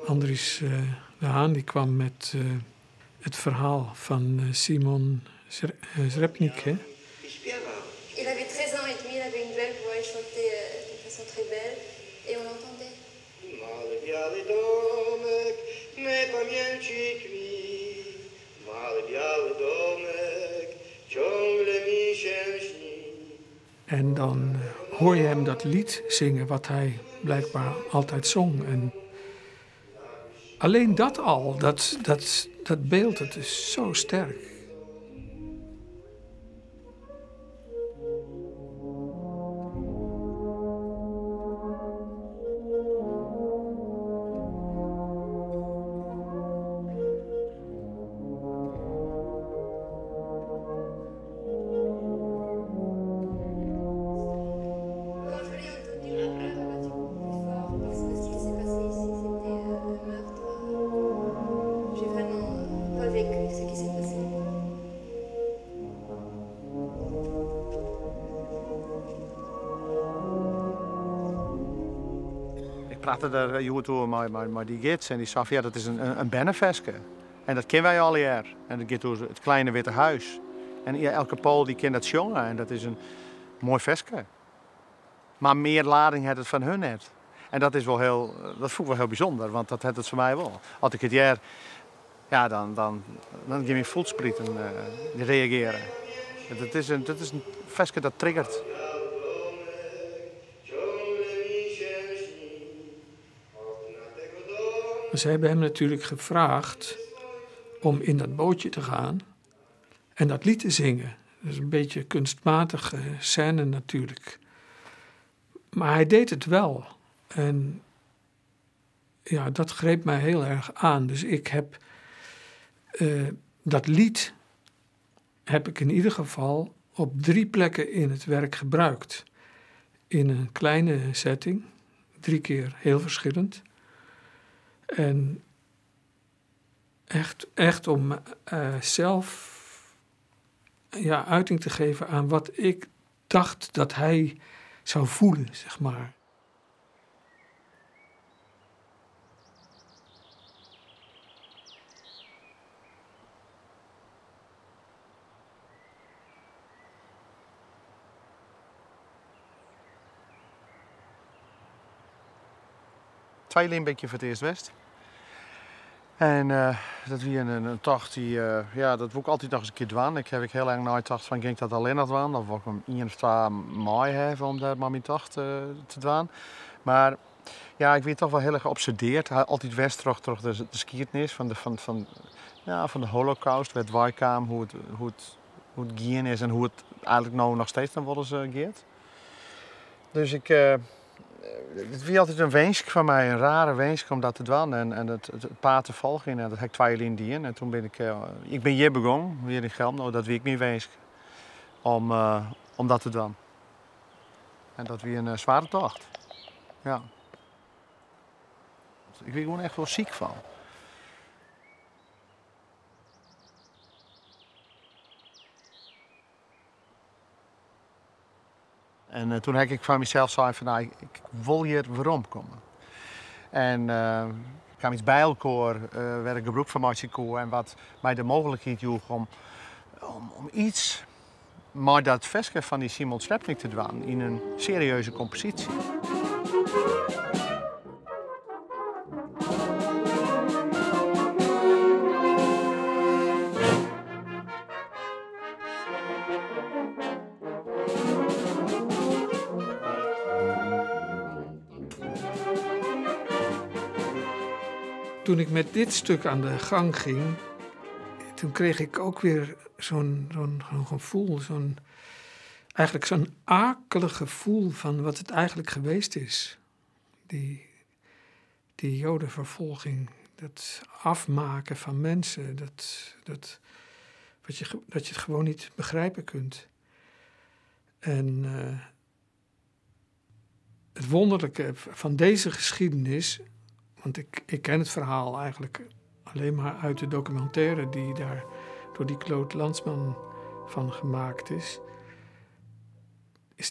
Andries de Haan die kwam met het verhaal van Simon Zrebnik. Hè? Il avait 13 ans et demi, il avait une belle voix, il chantait de façon très belle et on l'entendait. En dan hoor je hem dat lied zingen wat hij blijkbaar altijd zong. En alleen dat al, dat beeld, het is zo sterk. praatte daar over met die gids en die zei ja, dat is een bennenveske. En dat kennen wij al jaar. En dat gaat door het kleine witte huis. En elke Pool die kent dat jongen en dat is een mooi veske. Maar meer lading had het van hun net. En dat is wel dat vond ik wel heel bijzonder, want dat had het voor mij wel. Als ik het jaar, ja, dan geef je voelsprieten reageren. Dat is een veske dat triggert. Ze hebben hem natuurlijk gevraagd om in dat bootje te gaan en dat lied te zingen. Dat is een beetje een kunstmatige scène natuurlijk. Maar hij deed het wel. En ja, dat greep mij heel erg aan. Dus ik heb dat lied heb ik in ieder geval op 3 plekken in het werk gebruikt. In een kleine setting, 3 keer heel verschillend. En echt om zelf uiting te geven aan wat ik dacht dat hij zou voelen, zeg maar. Tweeling ben ik voor het eerst west. En dat was een tocht die, dat wil ik altijd nog eens een keer doen. Ik heb heel lang nagedacht van, ging ik dat alleen nog doen? Of wil ik hem 1 of 2 mei hebben om daar maar mijn tocht te doen. Maar ja, ik werd toch wel heel erg geobsedeerd. Altijd west terug de geschiedenis van de Holocaust, waar het bijkwam, hoe het gaan is en hoe het eigenlijk nou nog steeds dan wel eens gaat. Dus het was altijd een wensje van mij, een rare wensje om dat te doen en het paard te volgen. En dat heb ik 2 jaar in. En toen ben ik ben hier begonnen, weer in Gelderland, dat wie ik mijn wensje om dat te doen. En dat weer een zware tocht. Ja. Ik ben gewoon echt wel ziek van. En toen heb ik van mezelf gezegd van, ik wil hier waarom komen. En ik kwam iets bij elkaar, werd ik gebruik van Mexico en wat mij de mogelijkheid joeg om iets met dat veske van die Simon Zrebnik te doen in een serieuze compositie. toen ik met dit stuk aan de gang ging, toen kreeg ik ook weer zo'n gevoel, eigenlijk zo'n akelig gevoel van wat het eigenlijk geweest is. Die Jodenvervolging, dat afmaken van mensen, dat je het gewoon niet begrijpen kunt. En het wonderlijke van deze geschiedenis, want ik ken het verhaal eigenlijk alleen maar uit de documentaire die daar door die Claude Lanzmann van gemaakt is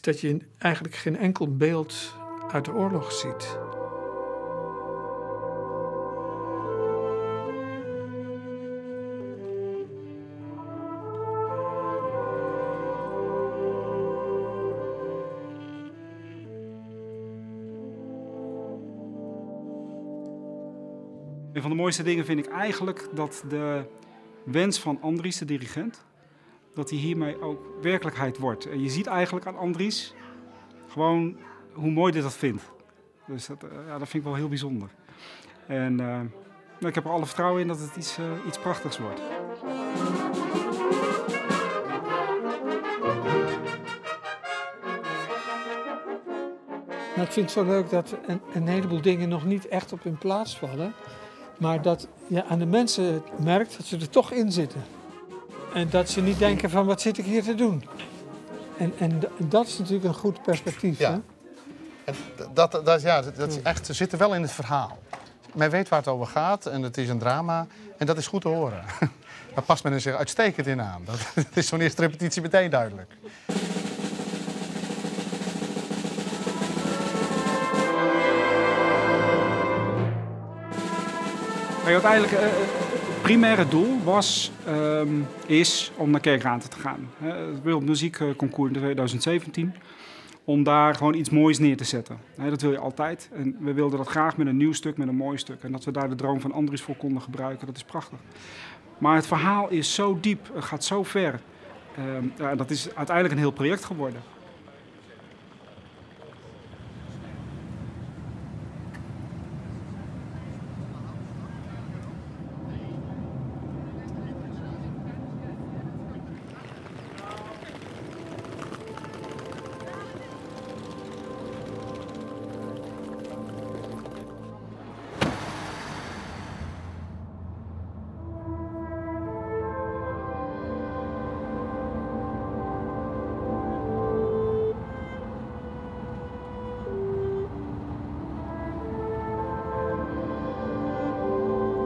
dat je eigenlijk geen enkel beeld uit de oorlog ziet. Een van de mooiste dingen vind ik eigenlijk dat de wens van Andries, de dirigent, dat hij hiermee ook werkelijkheid wordt. En je ziet eigenlijk aan Andries gewoon hoe mooi dit dat vindt. Dus dat vind ik wel heel bijzonder. En ik heb er alle vertrouwen in dat het iets prachtigs wordt. Nou, ik vind het zo leuk dat een heleboel dingen nog niet echt op hun plaats vallen. Maar dat je aan de mensen merkt dat ze er toch in zitten. En dat ze niet denken van wat zit ik hier te doen. En dat is natuurlijk een goed perspectief. Ja. Hè? En dat is echt, ze zitten wel in het verhaal. Men weet waar het over gaat en het is een drama. En dat is goed te horen. Daar past men er zich uitstekend in aan. Dat is zo'n eerste repetitie meteen duidelijk. Uiteindelijk, het primaire doel is om naar Kerkrade te gaan. Het Wereldmuziekconcours in 2017. Om daar gewoon iets moois neer te zetten. Dat wil je altijd. En we wilden dat graag met een nieuw stuk, met een mooi stuk. En dat we daar de droom van Andries voor konden gebruiken, dat is prachtig. Maar het verhaal is zo diep, het gaat zo ver. Dat is uiteindelijk een heel project geworden.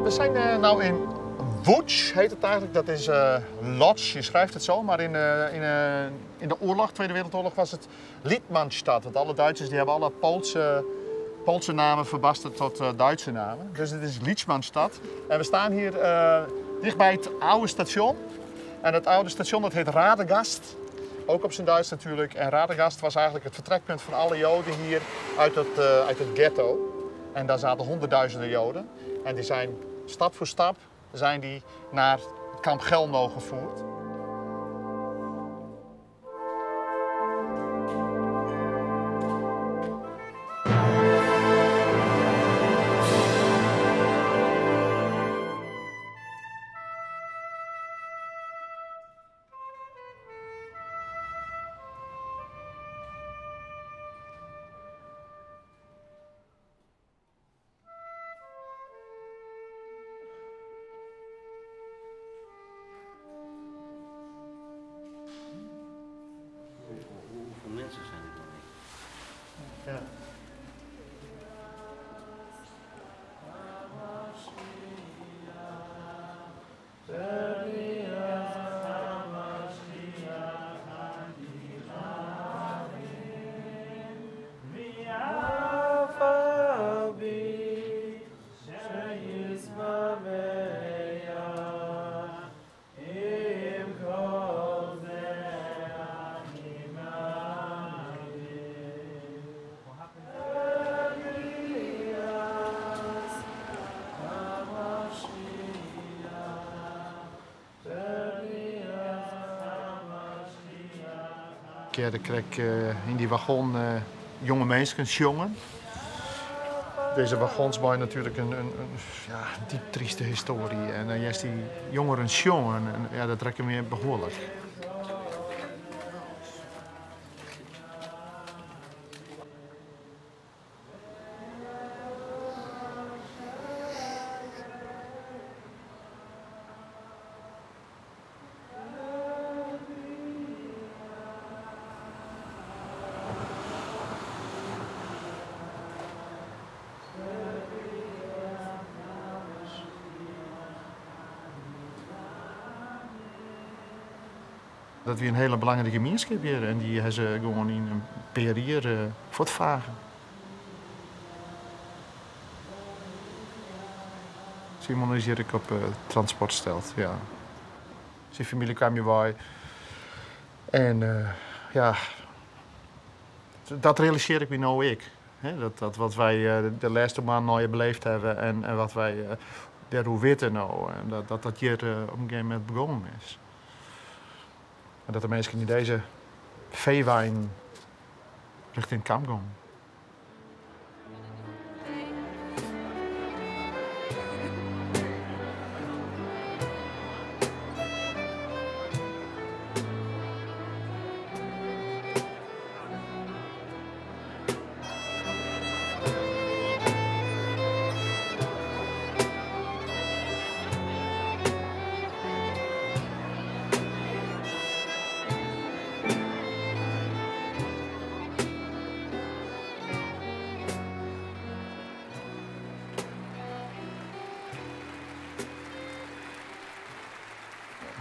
We zijn nou in Łódź, heet het eigenlijk. Dat is Lodz, je schrijft het zo. Maar in de oorlog, Tweede Wereldoorlog, was het Liedmannstad. Want alle Duitsers die hebben alle Poolse namen verbasterd tot Duitse namen. Dus het is Liedmannstad. En we staan hier dichtbij het oude station. En het oude station dat heet Radegast. Ook op zijn Duits natuurlijk. En Radegast was eigenlijk het vertrekpunt van alle Joden hier uit het ghetto. En daar zaten honderdduizenden Joden. En die zijn stap voor stap naar kamp Gelno gevoerd. Mensen zijn er dan niet. Ja. Dan kreeg ik in die wagon jonge mensen jongen. deze wagonsbouw natuurlijk een diep trieste historie. En dan is die jongeren jongen en ja, dat trekt me behoorlijk. Dat we een hele belangrijke gemeenschap hier en die hebben ze gewoon in een periode voortvagen. Simon is hier op transport stelt, ja. Zijn familie kwam hier bij. En ja, dat realiseer ik me nou ik. Dat wat wij de laatste maanden beleefd hebben en wat wij daarover weten nou. En dat hier op een gegeven moment begonnen is. En dat de mensen in deze veewijn richting het kamp gaan.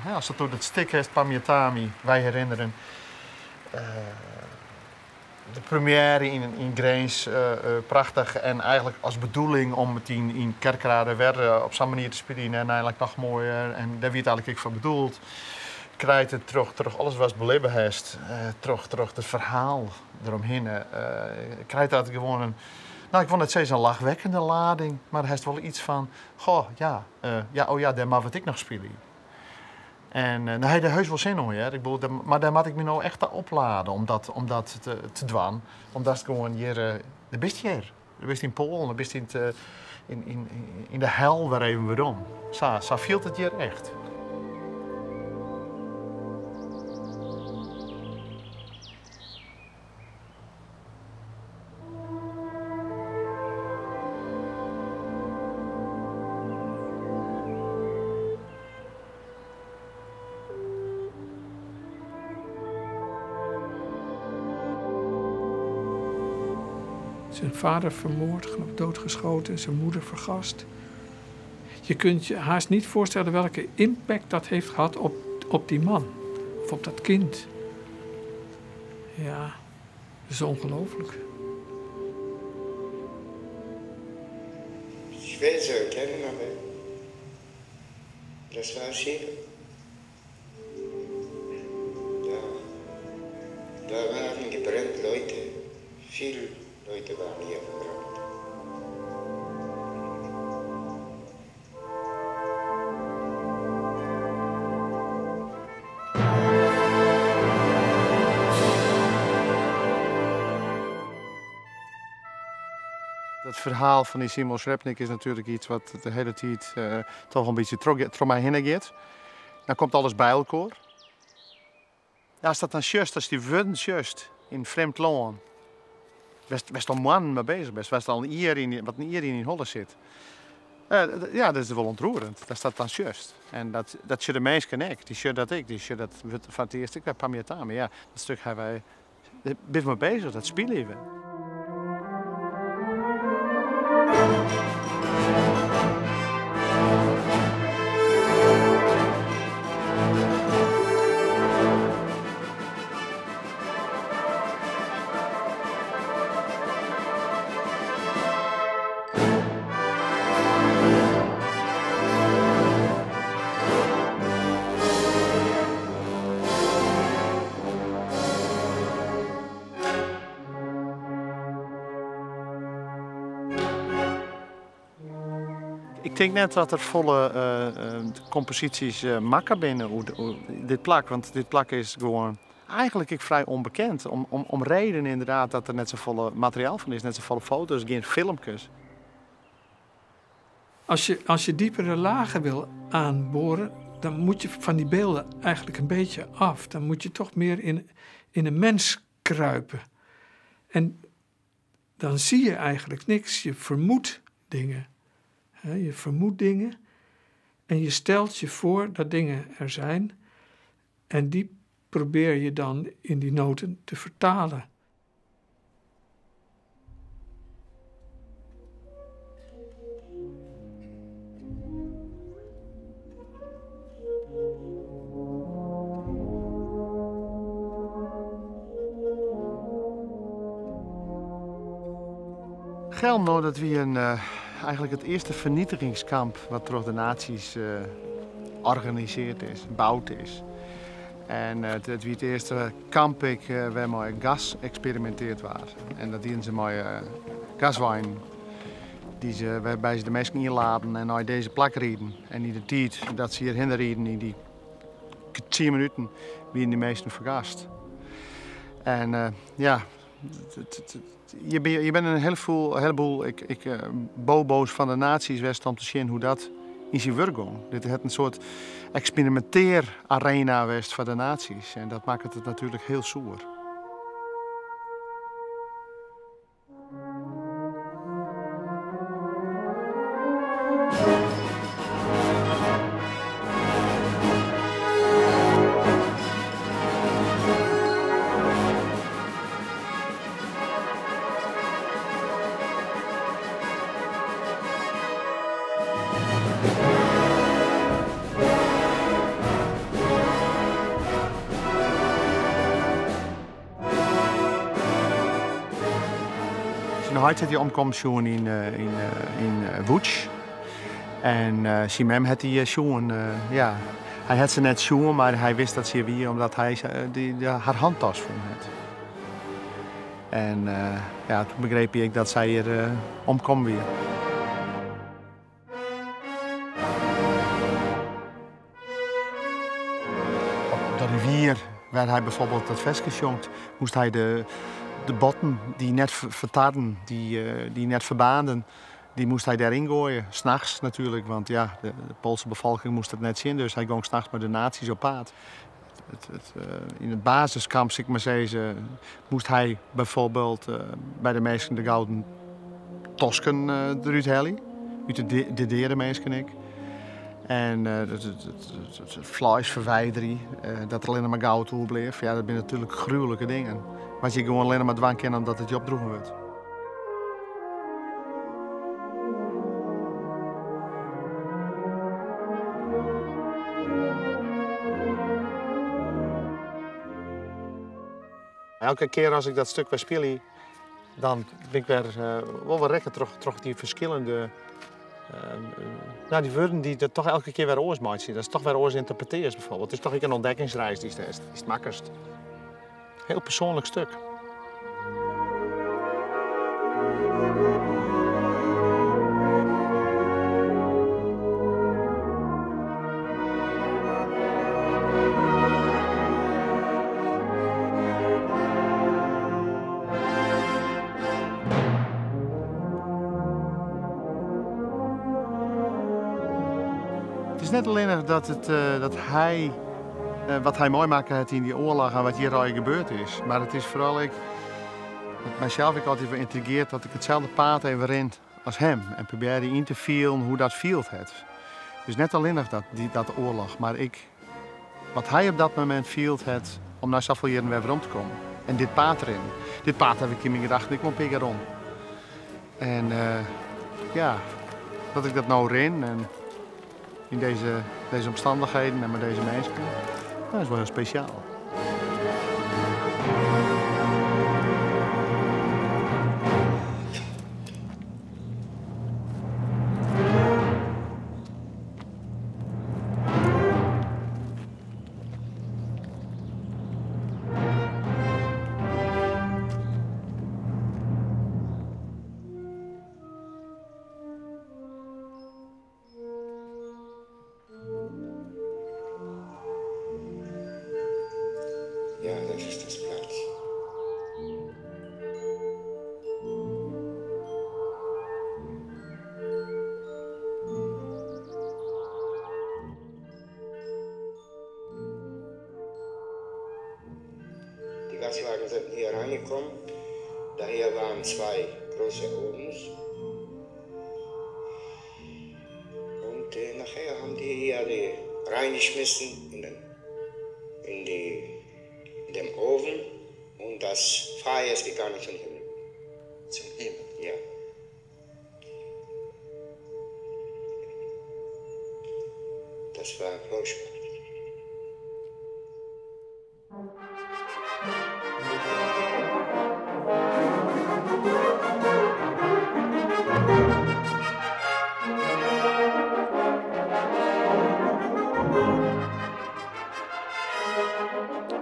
Ja, als dat door het stik heeft, Pamiatami, wij herinneren de première in Grains, prachtig. En eigenlijk als bedoeling om het in Kerkrade weer op zo'n manier te spelen en eigenlijk nog mooier. En daar werd eigenlijk ik voor bedoeld. Krijgt het terug alles wat beleven heeft, terug het verhaal eromheen. Krijgt dat gewoon een, nou ik vond het steeds een lachwekkende lading, maar er is wel iets van, goh ja, daar mag wat ik nog spelen. En nou, hij de heus wel zin hoor, hè. Maar daar moet ik me nou echt opladen om dat te doen. Omdat het gewoon hier, de best hier. De best in Polen, de best in de hel waar even we om. Zo viel het hier echt. Zijn vader vermoord, doodgeschoten, zijn moeder vergast. Je kunt je haast niet voorstellen welke impact dat heeft gehad op die man. Of op dat kind. Ja, dat is ongelooflijk. Schwer zu erkennen, aber das war Schiele. Da waren gebrannt Leute, viele Leute waren hier verbrannt. Het verhaal van die Simon Srebnik is natuurlijk iets wat de hele tijd toch een beetje door mij heen gaat. Dan komt alles bij elkaar. Ja, als dat dan juist, als die woorden juist in vreemd land, best al man mee bezig bent, best al wat hier in holle zit. Ja, dat is wel ontroerend. Dat staat dan juist. En dat je de mensen ook, die dat ik, die dat van het eerste bij Pamiatami. Ja, dat stuk hebben wij, ben mee bezig, dat spelen we. Ik denk net dat er volle composities makkelijk binnen dit plak. Want dit plak is gewoon eigenlijk vrij onbekend. Om reden inderdaad dat er net zo volle materiaal van is. Net zo volle foto's, geen filmpjes. Als je diepere lagen wil aanboren, dan moet je van die beelden eigenlijk een beetje af. Dan moet je toch meer in een mens kruipen. En dan zie je eigenlijk niks. Je vermoedt dingen. Je vermoedt dingen. En je stelt je voor dat dingen er zijn. En die probeer je dan in die noten te vertalen. Gelno, dat wie eigenlijk het eerste vernietigingskamp wat door de nazi's georganiseerd is, gebouwd is. En het wie het eerste kamp waar met gas experimenteerd was. En dat dienen ze met gaswijn. Waarbij ze de mensen inladen en naar deze plek rieden. En in de tijd dat ze hierheen rieden, in die 10 minuten, werden die meesten vergast. En ja, je bent een heleboel bobo's van de nazi's west om te zien hoe dat in zijn werk ging. Dit is een soort experimenteer-arena west van de nazi's. En dat maakt het natuurlijk heel zoer. Hij had die omkomst schon in Łódź. En Simem had die schon, ja, hij had ze net schon, maar hij wist dat ze wie omdat hij haar handtas vond had. En ja, toen begreep ik dat zij hier omkwam weer. Op de rivier waar hij bijvoorbeeld dat vestje jongt, moest hij de botten die net vertarden, die net verbaanden, die moest hij daarin gooien. 's Nachts natuurlijk, want ja, de Poolse bevolking moest het net zien. Dus hij ging 's nachts met de nazi's op pad. In het basiskamp, zeg maar zeggen, moest hij bijvoorbeeld bij de mensen de gouden tosken eruit halen. Uit de derde mensen ik. En het vlees verwijderen, dat er alleen maar goud toe bleef. Ja, dat zijn natuurlijk gruwelijke dingen. Maar je gewoon alleen maar dwang kennen omdat het je opdroegen wordt. Elke keer als ik dat stuk weer speel, dan ben ik weer rekken terug die verschillende die woorden die er toch elke keer weer oors maakt zien. Dat is toch weer oors interpreteers bijvoorbeeld. Het is toch een ontdekkingsreis die is het makkelijkst. Heel persoonlijk stuk. Het is net alleen dat hij wat hij mooi maakt heeft in die oorlog en wat hier al gebeurd is. Maar het is vooral wat mijzelf altijd intrigeert dat ik hetzelfde paad even rent als hem. En probeer in te vielen hoe dat viel het. Dus net alleen dat oorlog, maar wat hij op dat moment viel het om naar zoveel jaren weer rond te komen. En dit paad erin. Dit paad heb ik in mijn gedachten, ik moet een rond. En ja, dat ik dat nou ren en in deze omstandigheden en met deze mensen. Dat is wel heel speciaal. Ja, das ist das Platz. Lastwagen sind hier reingekommen. Daher waren 2 große Ovens. Und nachher haben die hier alle reingeschmissen in dem Ofen. Und das Feuer ist gegangen zum Himmel. Zum Himmel? Ja. Das war furchtbar.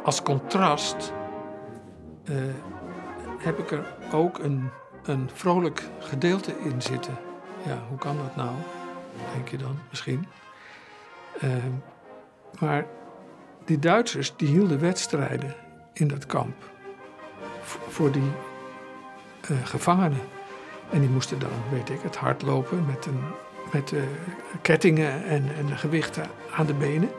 Als contrast heb ik er ook een vrolijk gedeelte in zitten. Ja, hoe kan dat nou? Denk je dan misschien. Maar die Duitsers die hielden wedstrijden in dat kamp. Voor die gevangenen. En die moesten dan, weet ik het, hardlopen met kettingen en de gewichten aan de benen.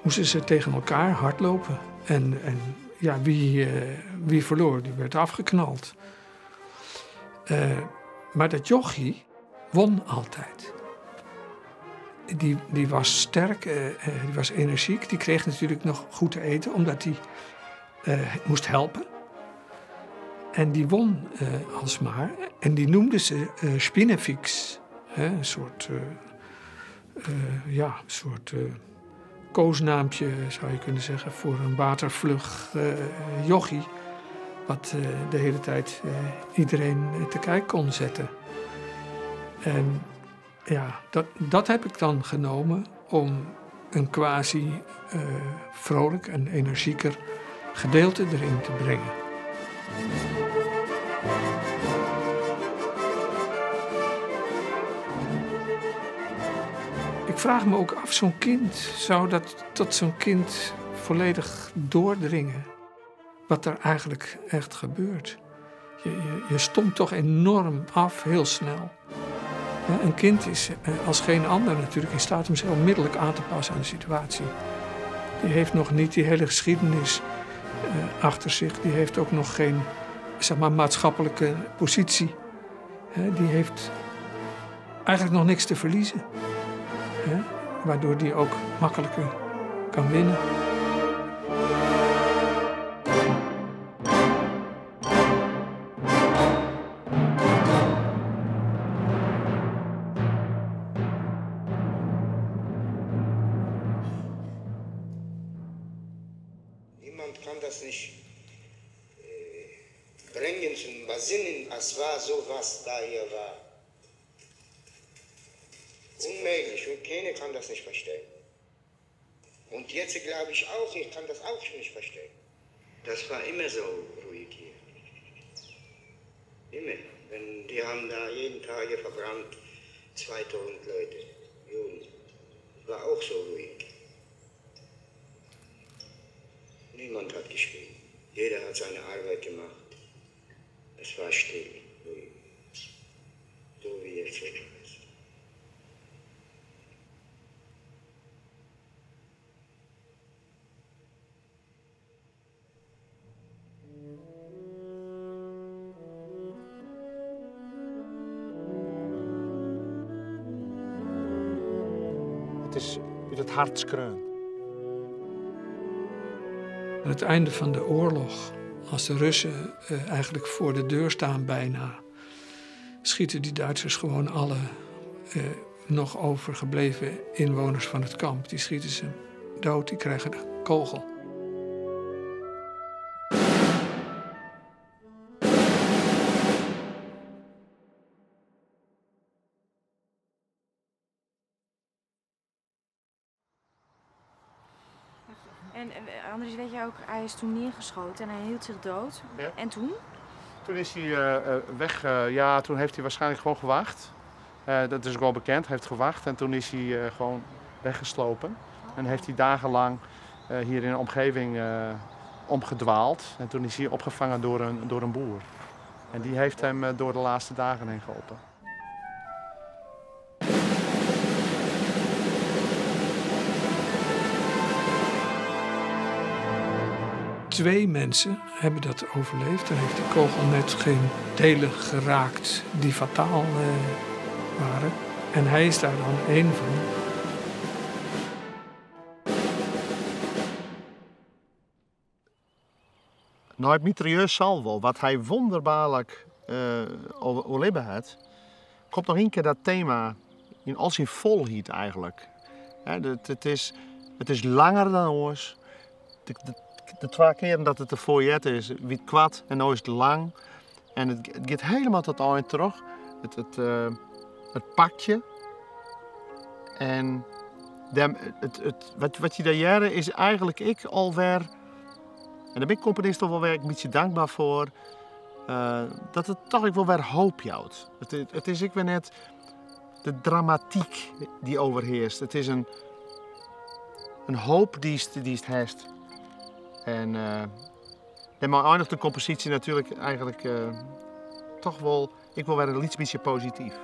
Moesten ze tegen elkaar hardlopen. En ja, wie verloor, die werd afgeknald. Maar dat jochie won altijd. Die was sterk, die was energiek. Die kreeg natuurlijk nog goed te eten, omdat hij moest helpen. En die won alsmaar. En die noemden ze Spinnefix. Een soort koosnaampje, zou je kunnen zeggen, voor een watervlug jochie. Wat de hele tijd iedereen te kijk kon zetten. En ja, dat heb ik dan genomen om een quasi vrolijk en energieker gedeelte erin te brengen. Ik vraag me ook af, zo'n kind, zou dat tot zo'n kind volledig doordringen? Wat er eigenlijk echt gebeurt. Je stomt toch enorm af, heel snel. Een kind is als geen ander natuurlijk in staat om zich onmiddellijk aan te passen aan de situatie. Die heeft nog niet die hele geschiedenis achter zich. Die heeft ook nog geen, zeg maar, maatschappelijke positie. Die heeft eigenlijk nog niks te verliezen. Waardoor die ook makkelijker kan winnen. Niemand kann das nicht bringen zum Besinnen, als war sowas da hier war. Unmöglich, und keiner kann das nicht verstehen. Und jetzt glaube ich auch, ich kann das auch nicht verstehen. Das war immer so ruhig hier. Immer. Die haben da jeden Tag hier verbrannt, 2000 Leute, Juden. War auch so ruhig. Niemand hat geschrien. Jeder hat seine Arbeit gemacht. Es war still, ruhig. So wie jetzt ist. Het is uit het hartskreun. Aan het einde van de oorlog, als de Russen eigenlijk voor de deur staan bijna, schieten die Duitsers gewoon alle nog overgebleven inwoners van het kamp. Die schieten ze dood, die krijgen de kogel. En Andries, weet je ook, hij is toen neergeschoten en hij hield zich dood. Ja. En toen? Toen is hij weg. Toen heeft hij waarschijnlijk gewoon gewacht. Dat is ook wel bekend. Hij heeft gewacht en toen is hij gewoon weggeslopen. En heeft hij dagenlang hier in de omgeving omgedwaald. En toen is hij opgevangen door een boer. En die heeft hem door de laatste dagen heen geholpen. 2 mensen hebben dat overleefd. Dan heeft de kogel net geen delen geraakt die fataal waren. En hij is daar dan 1 van. Nou, het mitrailleus salvo, wat hij wonderbaarlijk overleven had, komt nog 1 keer dat thema in al zijn volheid eigenlijk. Het is langer dan ooit. De 2 keren dat het de foyer is, wie het kwad en nu is het lang. En het gaat helemaal tot eind terug. Het pakje. En wat je daar jaren is eigenlijk ik alweer. En daar ben ik componist al wel een beetje dankbaar voor. Dat het toch wel weer hoop houdt. Het is ik weer net de dramatiek die overheerst. Het is een hoop die het heeft. En maar eindigt de compositie natuurlijk eigenlijk toch wel, ik wil weer een beetje positief.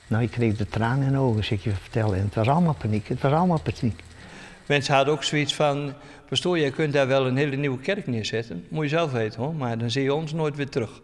Nou, ik kreeg de tranen in de ogen, zeg je vertellen. En het was allemaal paniek, het was allemaal paniek. Mensen hadden ook zoiets van, pastoor, jij kunt daar wel een hele nieuwe kerk neerzetten. Moet je zelf weten hoor, maar dan zie je ons nooit weer terug.